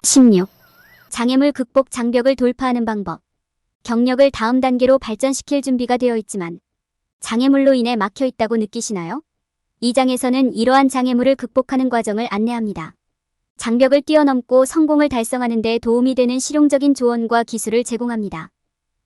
16. 장애물 극복 장벽을 돌파하는 방법. 경력을 다음 단계로 발전시킬 준비가 되어 있지만 장애물로 인해 막혀 있다고 느끼시나요? 이 장에서는 이러한 장애물을 극복하는 과정을 안내합니다. 장벽을 뛰어넘고 성공을 달성하는 데 도움이 되는 실용적인 조언과 기술을 제공합니다.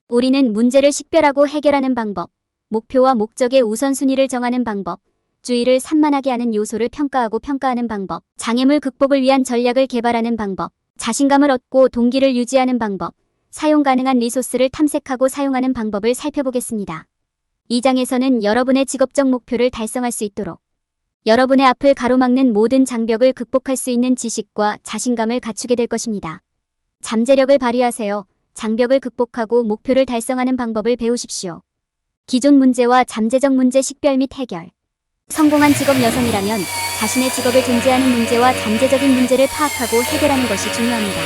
우리는 문제를 식별하고 해결하는 방법, 목표와 목적의 우선순위를 정하는 방법, 주의를 산만하게 하는 요소를 평가하는 방법, 장애물 극복을 위한 전략을 개발하는 방법, 자신감을 얻고 동기를 유지하는 방법, 사용 가능한 리소스를 탐색하고 사용하는 방법을 살펴보겠습니다. 이 장에서는 여러분의 직업적 목표를 달성할 수 있도록 여러분의 앞을 가로막는 모든 장벽을 극복할 수 있는 지식과 자신감을 갖추게 될 것입니다. 잠재력을 발휘하세요. 장벽을 극복하고 목표를 달성하는 방법을 배우십시오. 기존 문제와 잠재적 문제 식별 및 해결. 성공한 직업 여성이라면 자신의 직업에 존재하는 문제와 잠재적인 문제를 파악하고 해결하는 것이 중요합니다.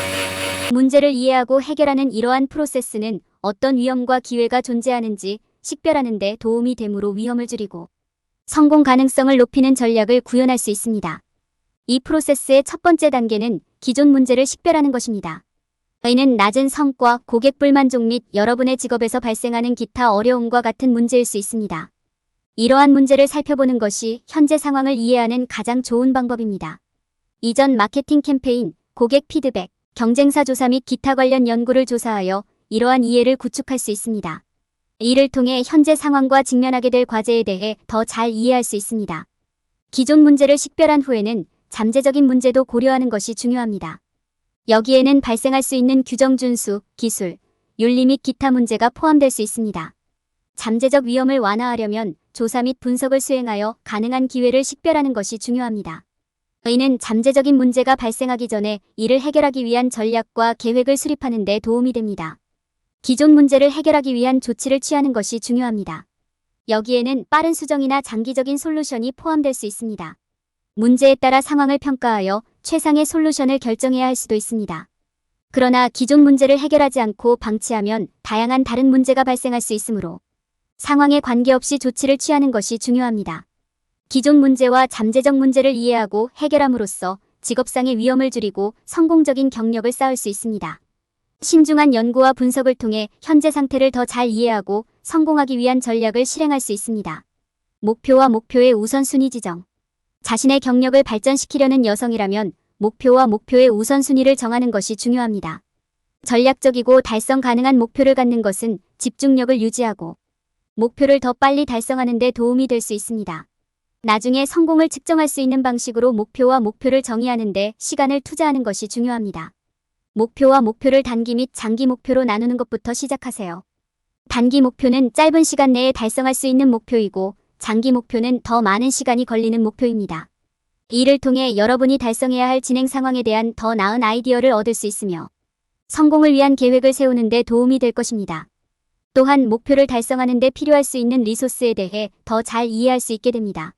문제를 이해하고 해결하는 이러한 프로세스는 어떤 위험과 기회가 존재하는지 식별하는 데 도움이 되므로 위험을 줄이고 성공 가능성을 높이는 전략을 구현할 수 있습니다. 이 프로세스의 첫 번째 단계는 기존 문제를 식별하는 것입니다. 이는 낮은 성과, 고객 불만족 및 여러분의 직업에서 발생하는 기타 어려움과 같은 문제일 수 있습니다. 이러한 문제를 살펴보는 것이 현재 상황을 이해하는 가장 좋은 방법입니다. 이전 마케팅 캠페인, 고객 피드백, 경쟁사 조사 및 기타 관련 연구를 조사하여 이러한 이해를 구축할 수 있습니다. 이를 통해 현재 상황과 직면하게 될 과제에 대해 더 잘 이해할 수 있습니다. 기존 문제를 식별한 후에는 잠재적인 문제도 고려하는 것이 중요합니다. 여기에는 발생할 수 있는 규정 준수, 기술, 윤리 및 기타 문제가 포함될 수 있습니다. 잠재적 위험을 완화하려면 조사 및 분석을 수행하여 가능한 기회를 식별하는 것이 중요합니다. 이는 잠재적인 문제가 발생하기 전에 이를 해결하기 위한 전략과 계획을 수립하는 데 도움이 됩니다. 기존 문제를 해결하기 위한 조치를 취하는 것이 중요합니다. 여기에는 빠른 수정이나 장기적인 솔루션이 포함될 수 있습니다. 문제에 따라 상황을 평가하여 최상의 솔루션을 결정해야 할 수도 있습니다. 그러나 기존 문제를 해결하지 않고 방치하면 다양한 다른 문제가 발생할 수 있으므로 상황에 관계없이 조치를 취하는 것이 중요합니다. 기존 문제와 잠재적 문제를 이해하고 해결함으로써 직업상의 위험을 줄이고 성공적인 경력을 쌓을 수 있습니다. 신중한 연구와 분석을 통해 현재 상태를 더 잘 이해하고 성공하기 위한 전략을 실행할 수 있습니다. 목표와 목표의 우선순위 지정. 자신의 경력을 발전시키려는 여성이라면 목표와 목표의 우선순위를 정하는 것이 중요합니다. 전략적이고 달성 가능한 목표를 갖는 것은 집중력을 유지하고 목표를 더 빨리 달성하는 데 도움이 될 수 있습니다. 나중에 성공을 측정할 수 있는 방식으로 목표와 목표를 정의하는 데 시간을 투자하는 것이 중요합니다. 목표와 목표를 단기 및 장기 목표로 나누는 것부터 시작하세요. 단기 목표는 짧은 시간 내에 달성할 수 있는 목표이고 장기 목표는 더 많은 시간이 걸리는 목표입니다. 이를 통해 여러분이 달성해야 할 진행 상황에 대한 더 나은 아이디어를 얻을 수 있으며 성공을 위한 계획을 세우는 데 도움이 될 것입니다. 또한 목표를 달성하는 데 필요할 수 있는 리소스에 대해 더 잘 이해할 수 있게 됩니다.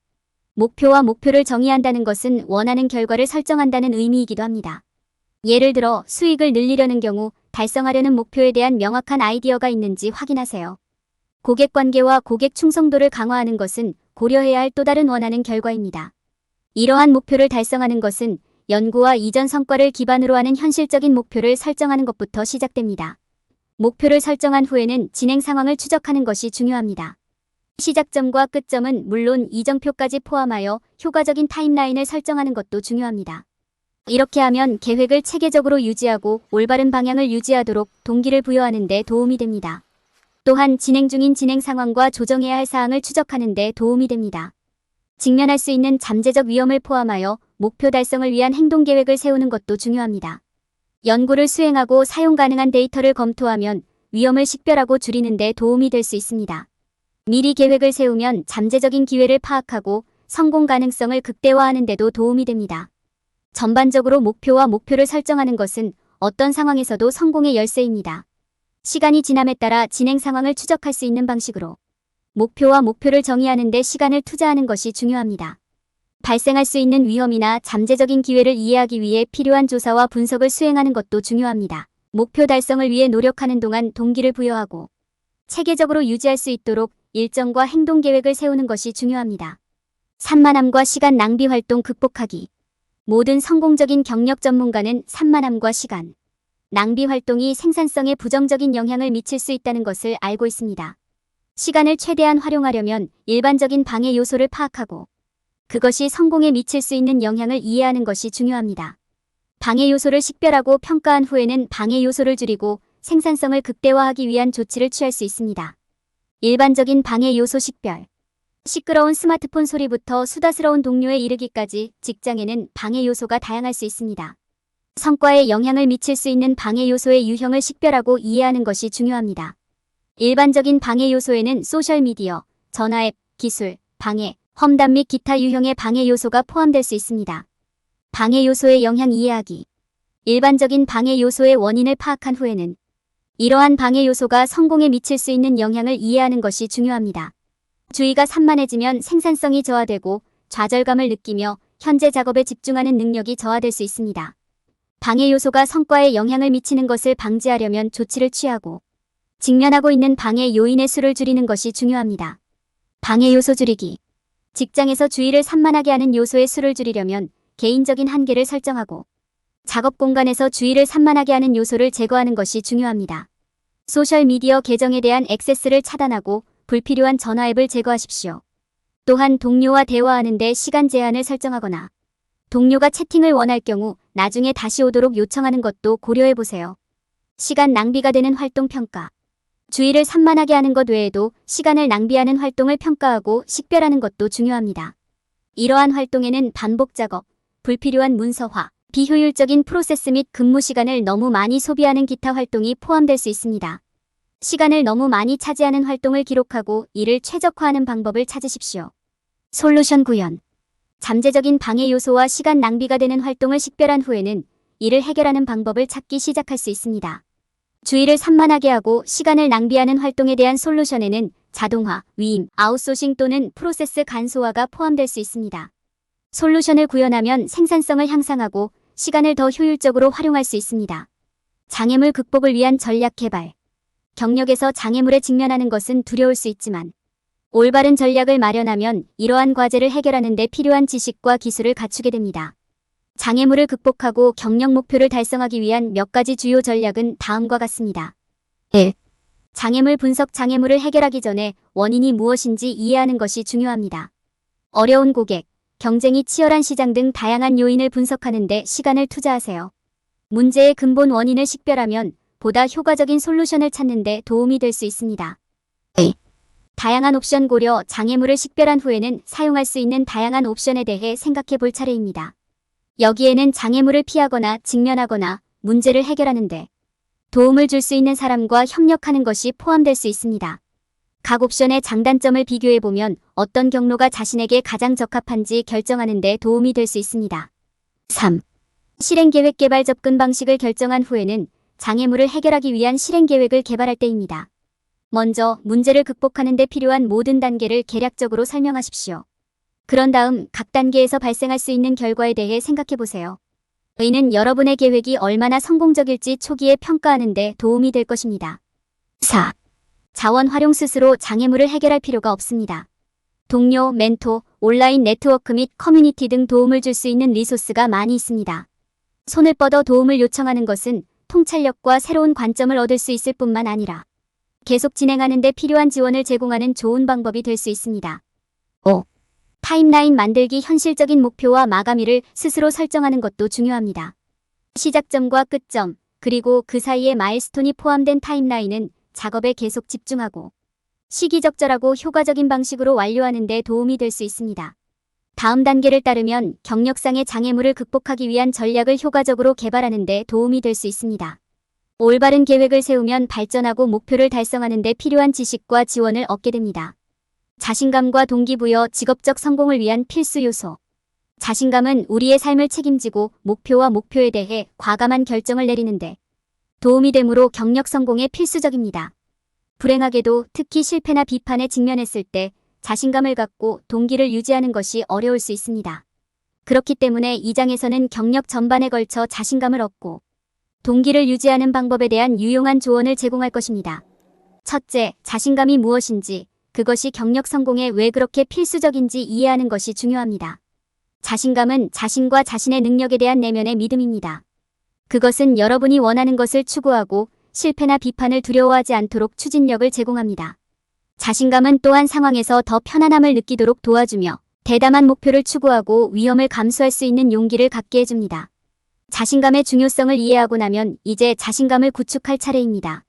목표와 목표를 정의한다는 것은 원하는 결과를 설정한다는 의미이기도 합니다. 예를 들어 수익을 늘리려는 경우 달성하려는 목표에 대한 명확한 아이디어가 있는지 확인하세요. 고객 관계와 고객 충성도를 강화하는 것은 고려해야 할 또 다른 원하는 결과입니다. 이러한 목표를 달성하는 것은 연구와 이전 성과를 기반으로 하는 현실적인 목표를 설정하는 것부터 시작됩니다. 목표를 설정한 후에는 진행 상황을 추적하는 것이 중요합니다. 시작점과 끝점은 물론 이정표까지 포함하여 효과적인 타임라인을 설정하는 것도 중요합니다. 이렇게 하면 계획을 체계적으로 유지하고 올바른 방향을 유지하도록 동기를 부여하는 데 도움이 됩니다. 또한 진행 중인 진행 상황과 조정해야 할 사항을 추적하는 데 도움이 됩니다. 직면할 수 있는 잠재적 위험을 포함하여 목표 달성을 위한 행동 계획을 세우는 것도 중요합니다. 연구를 수행하고 사용 가능한 데이터를 검토하면 위험을 식별하고 줄이는 데 도움이 될 수 있습니다. 미리 계획을 세우면 잠재적인 기회를 파악하고 성공 가능성을 극대화하는 데도 도움이 됩니다. 전반적으로 목표와 목표를 설정하는 것은 어떤 상황에서도 성공의 열쇠입니다. 시간이 지남에 따라 진행 상황을 추적할 수 있는 방식으로 목표와 목표를 정의하는 데 시간을 투자하는 것이 중요합니다. 발생할 수 있는 위험이나 잠재적인 기회를 이해하기 위해 필요한 조사와 분석을 수행하는 것도 중요합니다. 목표 달성을 위해 노력하는 동안 동기를 부여하고 체계적으로 유지할 수 있도록 일정과 행동 계획을 세우는 것이 중요합니다. 산만함과 시간 낭비 활동 극복하기. 모든 성공적인 경력 전문가는 산만함과 시간, 낭비 활동이 생산성에 부정적인 영향을 미칠 수 있다는 것을 알고 있습니다. 시간을 최대한 활용하려면 일반적인 방해 요소를 파악하고 그것이 성공에 미칠 수 있는 영향을 이해하는 것이 중요합니다. 방해 요소를 식별하고 평가한 후에는 방해 요소를 줄이고 생산성을 극대화하기 위한 조치를 취할 수 있습니다. 일반적인 방해 요소 식별. 시끄러운 스마트폰 소리부터 수다스러운 동료에 이르기까지 직장에는 방해 요소가 다양할 수 있습니다. 성과에 영향을 미칠 수 있는 방해 요소의 유형을 식별하고 이해하는 것이 중요합니다. 일반적인 방해 요소에는 소셜미디어, 전화앱, 기술, 방해, 험담 및 기타 유형의 방해 요소가 포함될 수 있습니다. 방해 요소의 영향 이해하기. 일반적인 방해 요소의 원인을 파악한 후에는 이러한 방해 요소가 성공에 미칠 수 있는 영향을 이해하는 것이 중요합니다. 주의가 산만해지면 생산성이 저하되고 좌절감을 느끼며 현재 작업에 집중하는 능력이 저하될 수 있습니다. 방해 요소가 성과에 영향을 미치는 것을 방지하려면 조치를 취하고 직면하고 있는 방해 요인의 수를 줄이는 것이 중요합니다. 방해 요소 줄이기. 직장에서 주의를 산만하게 하는 요소의 수를 줄이려면 개인적인 한계를 설정하고 작업 공간에서 주의를 산만하게 하는 요소를 제거하는 것이 중요합니다. 소셜미디어 계정에 대한 액세스를 차단하고 불필요한 전화 앱을 제거하십시오. 또한 동료와 대화하는 데 시간 제한을 설정하거나 동료가 채팅을 원할 경우 나중에 다시 오도록 요청하는 것도 고려해보세요. 시간 낭비가 되는 활동 평가. 주의를 산만하게 하는 것 외에도 시간을 낭비하는 활동을 평가하고 식별하는 것도 중요합니다. 이러한 활동에는 반복 작업, 불필요한 문서화, 비효율적인 프로세스 및 근무 시간을 너무 많이 소비하는 기타 활동이 포함될 수 있습니다. 시간을 너무 많이 차지하는 활동을 기록하고 이를 최적화하는 방법을 찾으십시오. 솔루션 구현. 잠재적인 방해 요소와 시간 낭비가 되는 활동을 식별한 후에는 이를 해결하는 방법을 찾기 시작할 수 있습니다. 주의를 산만하게 하고 시간을 낭비하는 활동에 대한 솔루션에는 자동화, 위임, 아웃소싱 또는 프로세스 간소화가 포함될 수 있습니다. 솔루션을 구현하면 생산성을 향상하고 시간을 더 효율적으로 활용할 수 있습니다. 장애물 극복을 위한 전략 개발. 경력에서 장애물에 직면하는 것은 두려울 수 있지만 올바른 전략을 마련하면 이러한 과제를 해결하는 데 필요한 지식과 기술을 갖추게 됩니다. 장애물을 극복하고 경력 목표를 달성하기 위한 몇 가지 주요 전략은 다음과 같습니다. 1. 장애물 분석. 장애물을 해결하기 전에 원인이 무엇인지 이해하는 것이 중요합니다. 어려운 고객, 경쟁이 치열한 시장 등 다양한 요인을 분석하는 데 시간을 투자하세요. 문제의 근본 원인을 식별하면 보다 효과적인 솔루션을 찾는 데 도움이 될 수 있습니다. 2. 다양한 옵션 고려. 장애물을 식별한 후에는 사용할 수 있는 다양한 옵션에 대해 생각해 볼 차례입니다. 여기에는 장애물을 피하거나 직면하거나 문제를 해결하는 데 도움을 줄 수 있는 사람과 협력하는 것이 포함될 수 있습니다. 각 옵션의 장단점을 비교해보면 어떤 경로가 자신에게 가장 적합한지 결정하는 데 도움이 될 수 있습니다. 3. 실행계획. 개발 접근 방식을 결정한 후에는 장애물을 해결하기 위한 실행계획을 개발할 때입니다. 먼저 문제를 극복하는 데 필요한 모든 단계를 개략적으로 설명하십시오. 그런 다음 각 단계에서 발생할 수 있는 결과에 대해 생각해보세요. 이는 여러분의 계획이 얼마나 성공적일지 초기에 평가하는 데 도움이 될 것입니다. 4. 자원 활용. 스스로 장애물을 해결할 필요가 없습니다. 동료, 멘토, 온라인 네트워크 및 커뮤니티 등 도움을 줄 수 있는 리소스가 많이 있습니다. 손을 뻗어 도움을 요청하는 것은 통찰력과 새로운 관점을 얻을 수 있을 뿐만 아니라 계속 진행하는 데 필요한 지원을 제공하는 좋은 방법이 될 수 있습니다. 5. 타임라인 만들기. 현실적인 목표와 마감일을 스스로 설정하는 것도 중요합니다. 시작점과 끝점, 그리고 그 사이에 마일스톤이 포함된 타임라인은 작업에 계속 집중하고 시기적절하고 효과적인 방식으로 완료하는 데 도움이 될 수 있습니다. 다음 단계를 따르면 경력상의 장애물을 극복하기 위한 전략을 효과적으로 개발하는 데 도움이 될 수 있습니다. 올바른 계획을 세우면 발전하고 목표를 달성하는 데 필요한 지식과 지원을 얻게 됩니다. 자신감과 동기부여. 직업적 성공을 위한 필수 요소. 자신감은 우리의 삶을 책임지고 목표와 목표에 대해 과감한 결정을 내리는데 도움이 되므로 경력 성공에 필수적입니다. 불행하게도 특히 실패나 비판에 직면했을 때 자신감을 갖고 동기를 유지하는 것이 어려울 수 있습니다. 그렇기 때문에 이 장에서는 경력 전반에 걸쳐 자신감을 얻고 동기를 유지하는 방법에 대한 유용한 조언을 제공할 것입니다. 첫째, 자신감이 무엇인지, 그것이 경력 성공에 왜 그렇게 필수적인지 이해하는 것이 중요합니다. 자신감은 자신과 자신의 능력에 대한 내면의 믿음입니다. 그것은 여러분이 원하는 것을 추구하고 실패나 비판을 두려워하지 않도록 추진력을 제공합니다. 자신감은 또한 상황에서 더 편안함을 느끼도록 도와주며 대담한 목표를 추구하고 위험을 감수할 수 있는 용기를 갖게 해줍니다. 자신감의 중요성을 이해하고 나면 이제 자신감을 구축할 차례입니다.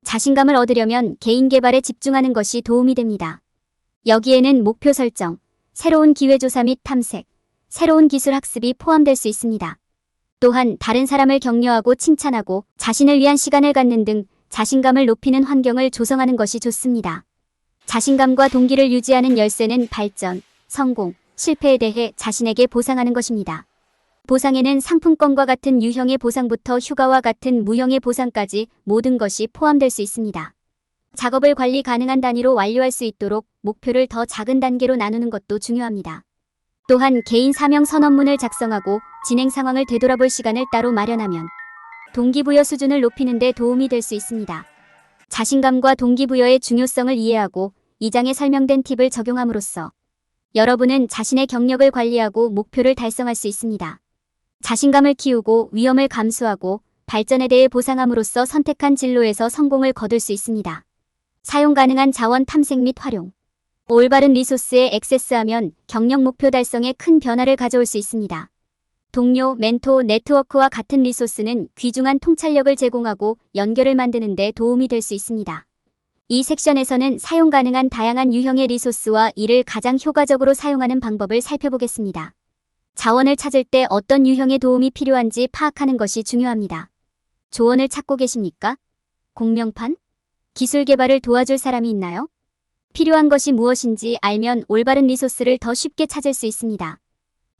자신감을 얻으려면 개인 개발에 집중하는 것이 도움이 됩니다. 여기에는 목표 설정, 새로운 기회 조사 및 탐색, 새로운 기술 학습이 포함될 수 있습니다. 또한 다른 사람을 격려하고 칭찬하고 자신을 위한 시간을 갖는 등 자신감을 높이는 환경을 조성하는 것이 좋습니다. 자신감과 동기를 유지하는 열쇠는 발전, 성공, 실패에 대해 자신에게 보상하는 것입니다. 보상에는 상품권과 같은 유형의 보상부터 휴가와 같은 무형의 보상까지 모든 것이 포함될 수 있습니다. 작업을 관리 가능한 단위로 완료할 수 있도록 목표를 더 작은 단계로 나누는 것도 중요합니다. 또한 개인 사명 선언문을 작성하고 진행 상황을 되돌아볼 시간을 따로 마련하면 동기부여 수준을 높이는 데 도움이 될 수 있습니다. 자신감과 동기부여의 중요성을 이해하고 이 장에 설명된 팁을 적용함으로써 여러분은 자신의 경력을 관리하고 목표를 달성할 수 있습니다. 자신감을 키우고 위험을 감수하고 발전에 대해 보상함으로써 선택한 진로에서 성공을 거둘 수 있습니다. 사용 가능한 자원 탐색 및 활용. 올바른 리소스에 액세스하면 경력 목표 달성에 큰 변화를 가져올 수 있습니다. 동료, 멘토, 네트워크와 같은 리소스는 귀중한 통찰력을 제공하고 연결을 만드는 데 도움이 될 수 있습니다. 이 섹션에서는 사용 가능한 다양한 유형의 리소스와 이를 가장 효과적으로 사용하는 방법을 살펴보겠습니다. 자원을 찾을 때 어떤 유형의 도움이 필요한지 파악하는 것이 중요합니다. 조언을 찾고 계십니까? 공명판? 기술 개발을 도와줄 사람이 있나요? 필요한 것이 무엇인지 알면 올바른 리소스를 더 쉽게 찾을 수 있습니다.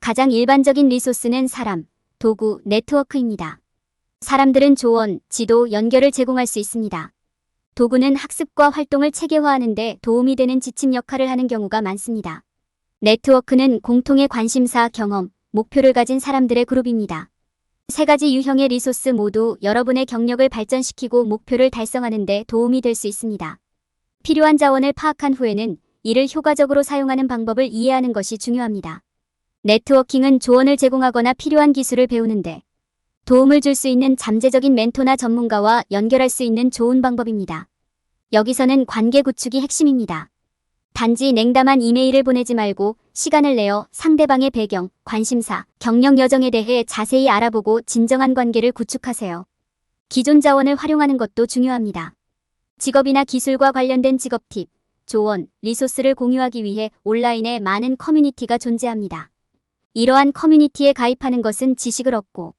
가장 일반적인 리소스는 사람, 도구, 네트워크입니다. 사람들은 조언, 지도, 연결을 제공할 수 있습니다. 도구는 학습과 활동을 체계화하는 데 도움이 되는 지침 역할을 하는 경우가 많습니다. 네트워크는 공통의 관심사, 경험, 목표를 가진 사람들의 그룹입니다. 세 가지 유형의 리소스 모두 여러분의 경력을 발전시키고 목표를 달성하는 데 도움이 될 수 있습니다. 필요한 자원을 파악한 후에는 이를 효과적으로 사용하는 방법을 이해하는 것이 중요합니다. 네트워킹은 조언을 제공하거나 필요한 기술을 배우는데 도움을 줄 수 있는 잠재적인 멘토나 전문가와 연결할 수 있는 좋은 방법입니다. 여기서는 관계 구축이 핵심입니다. 단지 냉담한 이메일을 보내지 말고 시간을 내어 상대방의 배경, 관심사, 경력 여정에 대해 자세히 알아보고 진정한 관계를 구축하세요. 기존 자원을 활용하는 것도 중요합니다. 직업이나 기술과 관련된 직업 팁, 조언, 리소스를 공유하기 위해 온라인에 많은 커뮤니티가 존재합니다. 이러한 커뮤니티에 가입하는 것은 지식을 얻고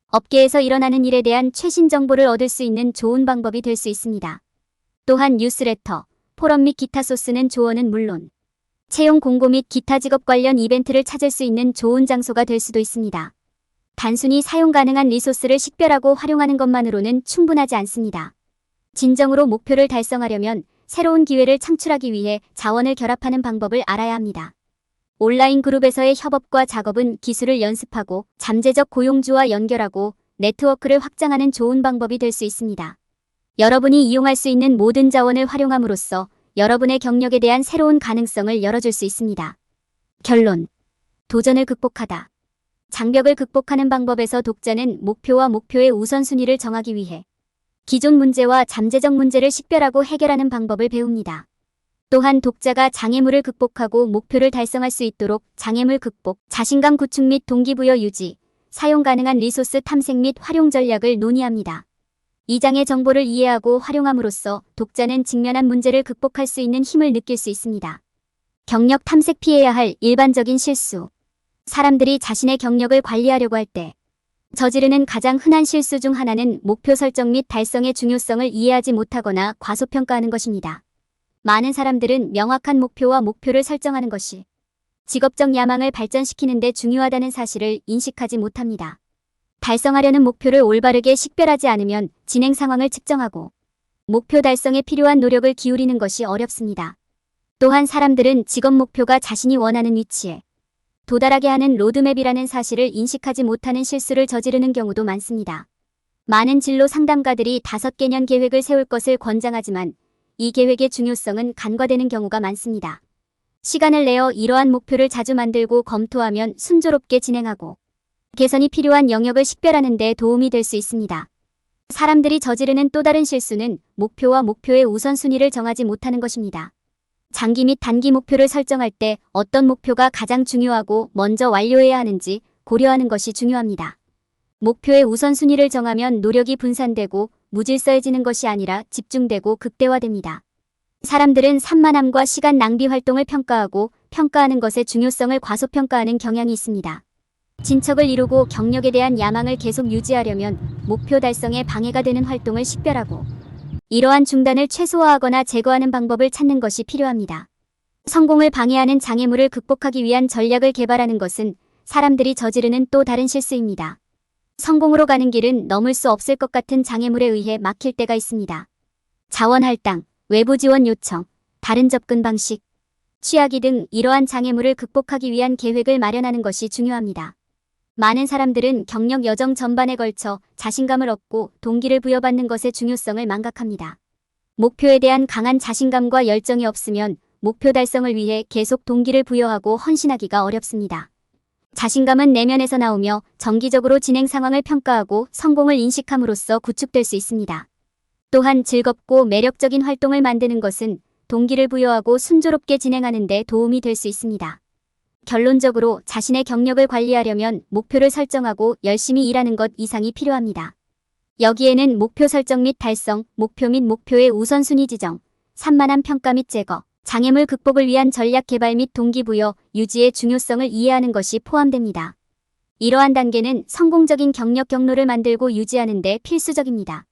업계에서 일어나는 일에 대한 최신 정보를 얻을 수 있는 좋은 방법이 될 수 있습니다. 또한 뉴스레터, 포럼 및 기타 소스는 조언은 물론 채용 공고 및 기타 직업 관련 이벤트를 찾을 수 있는 좋은 장소가 될 수도 있습니다. 단순히 사용 가능한 리소스를 식별하고 활용하는 것만으로는 충분하지 않습니다. 진정으로 목표를 달성하려면 새로운 기회를 창출하기 위해 자원을 결합하는 방법을 알아야 합니다. 온라인 그룹에서의 협업과 작업은 기술을 연습하고 잠재적 고용주와 연결하고 네트워크를 확장하는 좋은 방법이 될 수 있습니다. 여러분이 이용할 수 있는 모든 자원을 활용함으로써 여러분의 경력에 대한 새로운 가능성을 열어줄 수 있습니다. 결론. 도전을 극복하다. 장벽을 극복하는 방법에서 독자는 목표와 목표의 우선순위를 정하기 위해 기존 문제와 잠재적 문제를 식별하고 해결하는 방법을 배웁니다. 또한 독자가 장애물을 극복하고 목표를 달성할 수 있도록 장애물 극복, 자신감 구축 및 동기부여 유지, 사용 가능한 리소스 탐색 및 활용 전략을 논의합니다. 이 장의 정보를 이해하고 활용함으로써 독자는 직면한 문제를 극복할 수 있는 힘을 느낄 수 있습니다. 경력 탐색 피해야 할 일반적인 실수. 사람들이 자신의 경력을 관리하려고 할 때 저지르는 가장 흔한 실수 중 하나는 목표 설정 및 달성의 중요성을 이해하지 못하거나 과소평가하는 것입니다. 많은 사람들은 명확한 목표와 목표를 설정하는 것이 직업적 야망을 발전시키는 데 중요하다는 사실을 인식하지 못합니다. 달성하려는 목표를 올바르게 식별하지 않으면 진행 상황을 측정하고 목표 달성에 필요한 노력을 기울이는 것이 어렵습니다. 또한 사람들은 직업 목표가 자신이 원하는 위치에 도달하게 하는 로드맵이라는 사실을 인식하지 못하는 실수를 저지르는 경우도 많습니다. 많은 진로 상담가들이 5개년 계획을 세울 것을 권장하지만 이 계획의 중요성은 간과되는 경우가 많습니다. 시간을 내어 이러한 목표를 자주 만들고 검토하면 순조롭게 진행하고 개선이 필요한 영역을 식별하는 데 도움이 될 수 있습니다. 사람들이 저지르는 또 다른 실수는 목표와 목표의 우선순위를 정하지 못하는 것입니다. 장기 및 단기 목표를 설정할 때 어떤 목표가 가장 중요하고 먼저 완료해야 하는지 고려하는 것이 중요합니다. 목표의 우선순위를 정하면 노력이 분산되고 무질서해지는 것이 아니라 집중되고 극대화됩니다. 사람들은 산만함과 시간 낭비 활동을 평가하고 평가하는 것의 중요성을 과소평가하는 경향이 있습니다. 진척을 이루고 경력에 대한 야망을 계속 유지하려면 목표 달성에 방해가 되는 활동을 식별하고 이러한 중단을 최소화하거나 제거하는 방법을 찾는 것이 필요합니다. 성공을 방해하는 장애물을 극복하기 위한 전략을 개발하는 것은 사람들이 저지르는 또 다른 실수입니다. 성공으로 가는 길은 넘을 수 없을 것 같은 장애물에 의해 막힐 때가 있습니다. 자원 할당, 외부 지원 요청, 다른 접근 방식, 취하기 등 이러한 장애물을 극복하기 위한 계획을 마련하는 것이 중요합니다. 많은 사람들은 경력 여정 전반에 걸쳐 자신감을 얻고 동기를 부여받는 것의 중요성을 망각합니다. 목표에 대한 강한 자신감과 열정이 없으면 목표 달성을 위해 계속 동기를 부여하고 헌신하기가 어렵습니다. 자신감은 내면에서 나오며 정기적으로 진행 상황을 평가하고 성공을 인식함으로써 구축될 수 있습니다. 또한 즐겁고 매력적인 활동을 만드는 것은 동기를 부여하고 순조롭게 진행하는 데 도움이 될 수 있습니다. 결론적으로 자신의 경력을 관리하려면 목표를 설정하고 열심히 일하는 것 이상이 필요합니다. 여기에는 목표 설정 및 달성, 목표 및 목표의 우선순위 지정, 산만한 평가 및 제거, 장애물 극복을 위한 전략 개발 및 동기부여, 유지의 중요성을 이해하는 것이 포함됩니다. 이러한 단계는 성공적인 경력 경로를 만들고 유지하는 데 필수적입니다.